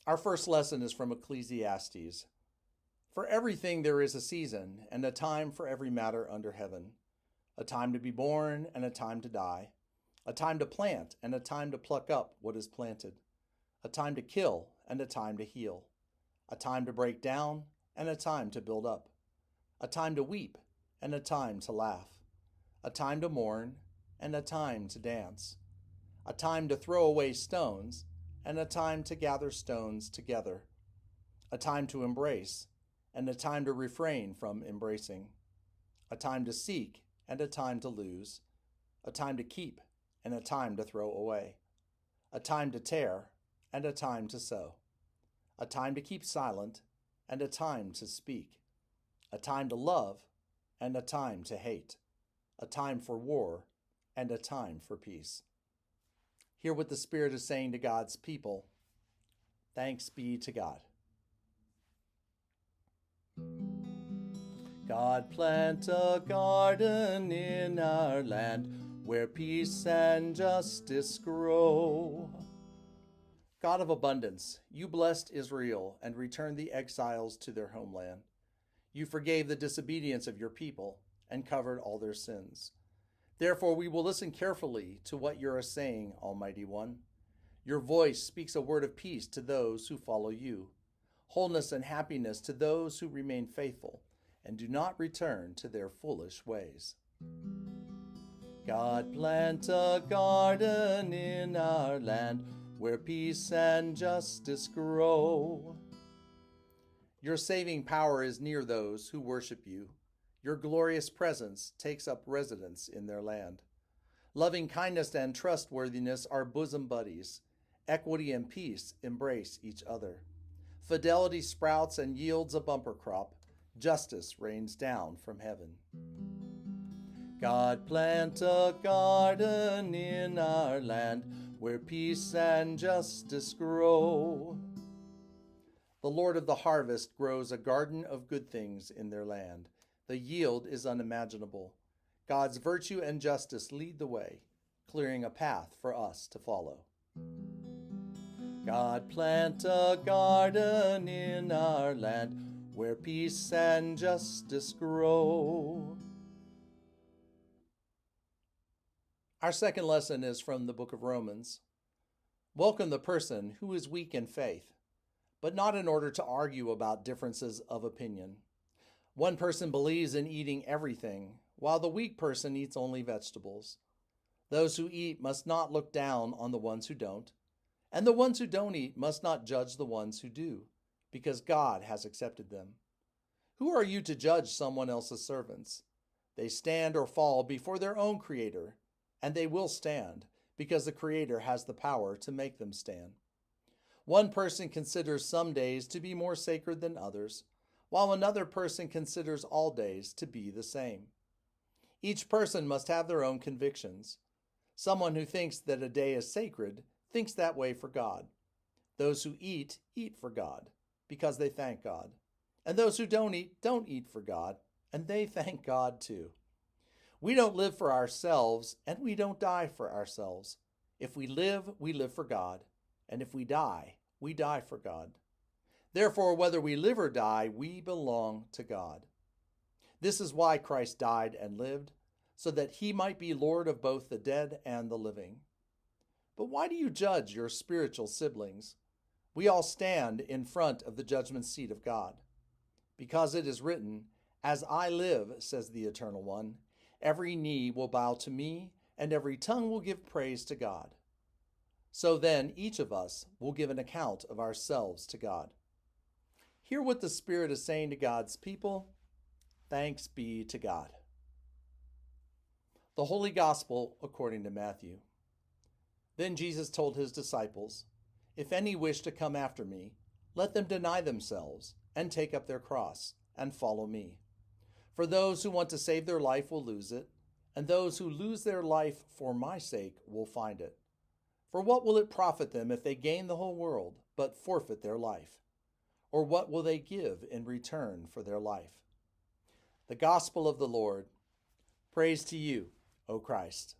Our first lesson is from Ecclesiastes. For everything there is a season, and a time for every matter under heaven, a time to be born and a time to die, a time to plant and a time to pluck up what is planted, a time to kill and a time to heal, a time to break down and a time to build up, a time to weep and a time to laugh, a time to mourn and a time to dance, a time to throw away stones and a time to gather stones together, a time to embrace and a time to refrain from embracing, a time to seek and a time to lose, a time to keep and a time to throw away, a time to tear and a time to sow, a time to keep silent and a time to speak, a time to love and a time to hate, a time for war and a time for peace. Hear what the Spirit is saying to God's people. Thanks be to God. God, plant a garden in our land where peace and justice grow. God of abundance, you blessed Israel and returned the exiles to their homeland. You forgave the disobedience of your people and covered all their sins. Therefore, we will listen carefully to what you are saying, Almighty One. Your voice speaks a word of peace to those who follow you, wholeness and happiness to those who remain faithful and do not return to their foolish ways. God, plant a garden in our land where peace and justice grow. Your saving power is near those who worship you. Your glorious presence takes up residence in their land. Loving kindness and trustworthiness are bosom buddies. Equity and peace embrace each other. Fidelity sprouts and yields a bumper crop. Justice rains down from heaven. God, plant a garden in our land where peace and justice grow. The Lord of the harvest grows a garden of good things in their land. The yield is unimaginable. God's virtue and justice lead the way, clearing a path for us to follow. God, plant a garden in our land where peace and justice grow. Our second lesson is from the book of Romans. Welcome the person who is weak in faith, but not in order to argue about differences of opinion. One person believes in eating everything, while the weak person eats only vegetables. Those who eat must not look down on the ones who don't, and the ones who don't eat must not judge the ones who do, because God has accepted them. Who are you to judge someone else's servants? They stand or fall before their own Creator, and they will stand, because the Creator has the power to make them stand. One person considers some days to be more sacred than others, while another person considers all days to be the same. Each person must have their own convictions. Someone who thinks that a day is sacred thinks that way for God. Those who eat for God, because they thank God. And those who don't eat for God, and they thank God too. We don't live for ourselves, and we don't die for ourselves. If we live for God, and if we die for God. Therefore, whether we live or die, we belong to God. This is why Christ died and lived, so that he might be Lord of both the dead and the living. But why do you judge your spiritual siblings? We all stand in front of the judgment seat of God. Because it is written, "As I live, says the Eternal One, every knee will bow to me, and every tongue will give praise to God." So then, each of us will give an account of ourselves to God. Hear what the Spirit is saying to God's people. Thanks be to God. The Holy Gospel according to Matthew. Then Jesus told his disciples, "If any wish to come after me, let them deny themselves and take up their cross and follow me. For those who want to save their life will lose it, and those who lose their life for my sake will find it. For what will it profit them if they gain the whole world but forfeit their life? Or what will they give in return for their life?" The Gospel of the Lord. Praise to you, O Christ.